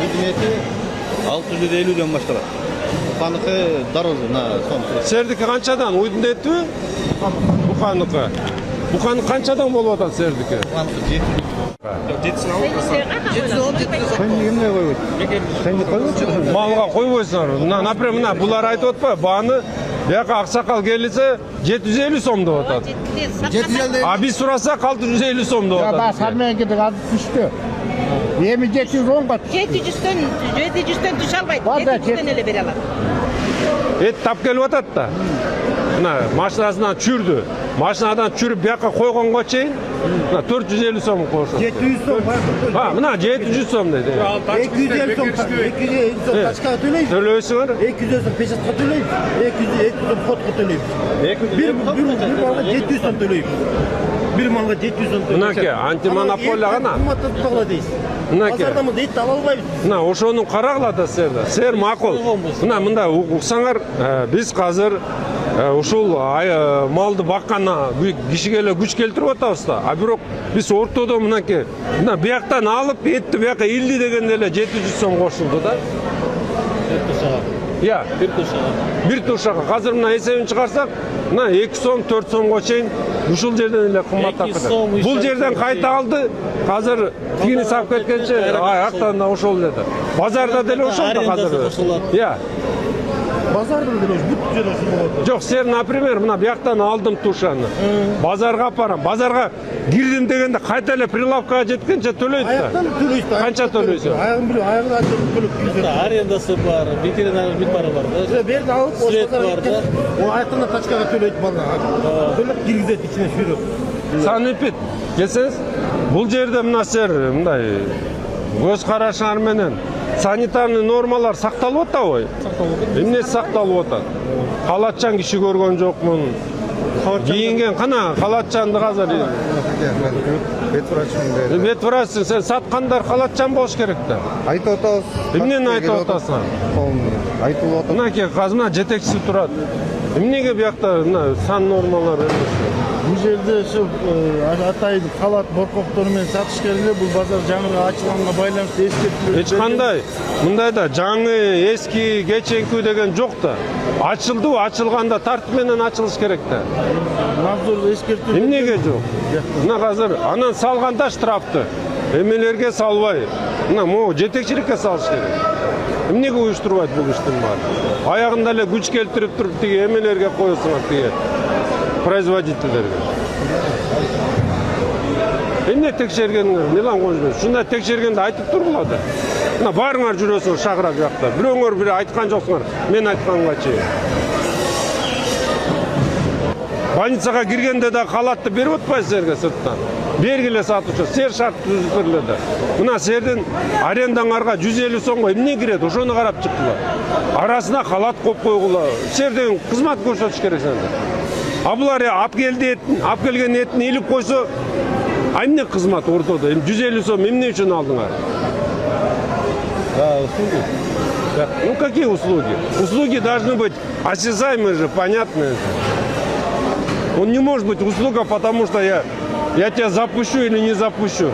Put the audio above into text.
Tazminati 650'den başlar. Bukanıkı doroji na son. Serdiki qanchadan? Uydun etmi? Bukanıkı. Bukanık qanchadan bolup atan serdiki? Bukanıkı 700. Sen emне koyup? Sen koyup? Малга койбойсуңар. Например, мына булар айтып атпайбы? Бааны бияка аксакал келсе 750 сом деп атат. 750. А биз сурасак 650 сом деп Ya атат. bak sarmaya gidip adı düştü. Yemi 710 kat. 700'den düş almaydı. Var da 700'den ele verelim. Эт тап келип атат да. Мына машинасынан чүрдү. Машинадан чүрүп бияка койгонго чейин 450 сом кошот. 700 son var. Ha, мына 700 сом дейт. 250 son. 250 son kaçka ödeyiniz? Төлөйсүңөр? 200 son peşat ödeyiniz. 200 son kot ödeyiniz. Bir malga 700 son ödeyiniz. Bir malga 700 son ödeyiniz. Мынаке антимонополия гана. Кымбатты тутагыла дейсиз. Мынаке. Базарда мында эт ала албайбыз. Мына ошону карагыла да силерде. Силер макул. Мына мында уксаңар, биз азыр ушул малды баккана кишиге эле күч келтирип атабыз да. А бирок биз ортодо мынакей мына бияктан алып этти бияка илди дегенде эле 700 сом кошулду да. Я, бир тушага. Азыр мына эсебин чыгарсак, мына 2 сом, 4 сомго чейин ушул жерден эле кымбаттап кетет. Бул жерден кайта алды. Азыр тигини сап кеткенче аяктан ошол эле да. Базарда деле ошол да азыр. Я. Bazarda da demiş, bu tüccar olsun. Жок, сер, например, мына бияктан алдым тушаны. Базарга апарам. Базарга кирдим дегенде кайта эле прилавкага жеткенче төлөйт да. Ayaktan төлөйсүз. Канча төлөйсүң? Ayağın biliyor, ayağını açıp төлөп. Арендасы бар, ветеринар бары бар да. Берді алып, Свет бар да. O ayaktan da taçkaga төлөйт bana. Төлөп киргизет içine sürüp. Саныпит, келсеңиз, бул жерде мына сер мындай көз карашыңар менен санитарный нормалар сакталып атабы? Эмне сакталып атат? Халатчан киши көргөн жокмун. Кийинген кана халатчанды азыр. Бет врачмын. Бет врачсың, сен саткандар халатчан болуш керек да. Айтып атабыз. Эмнени айтып атасың? Айтылып атат. Мынаке казына жетекчиси турат. Эмнеге биякта мына сан нормалар эмес? Bu жерде şu atayın kalat borkoktonu men satış келгенде bu bazar жаңы ачылганга байланыштуу эскертүүлөр. Эч кандай мындайда жаңы, эски, кеченки деген жок да. Ачылды, ачылганда тартип менен ачылыш керек да. Надзор эскертүү. Эмнеге жок? Мына азыр анан салганда штрафты эмелерге салбай, мына могу жетекчиликке салыш керек. Эмнеге уюштурбайт бул иштин баары? Аягында эле күч келтирип туруп тиги эмелерге коесуңар тиги производительдерге. Эмне текшергениңер, Милан Кожбек? Ушундай текшергенде айтып тургула да. Мына барыңар жүрөсүңөр шагыра жакта. Бирөөңөр бири айткан жоксуңар, мен айтканга чейин. Больницага киргенде да халатты берип атпайсыз силерге сырттан. Бергиле сатуучу, сер шарт түзүлгүлө да. Мына сердин арендаңарга 150 сомго эмне кирет? Ошону карап чыккыла. Арасына халат коюп койгула. Серден кызмат көрсөтүш керек сенде. А булар ап келген этин илип койсо, эмне кызмат ортодо? 150 сом эмне үчүн алдыңар? Услуги. Ну какие услуги? Услуги должны быть осязаемые же, понятные. Он не может быть услуга, потому что я тебя запущу или не запущу.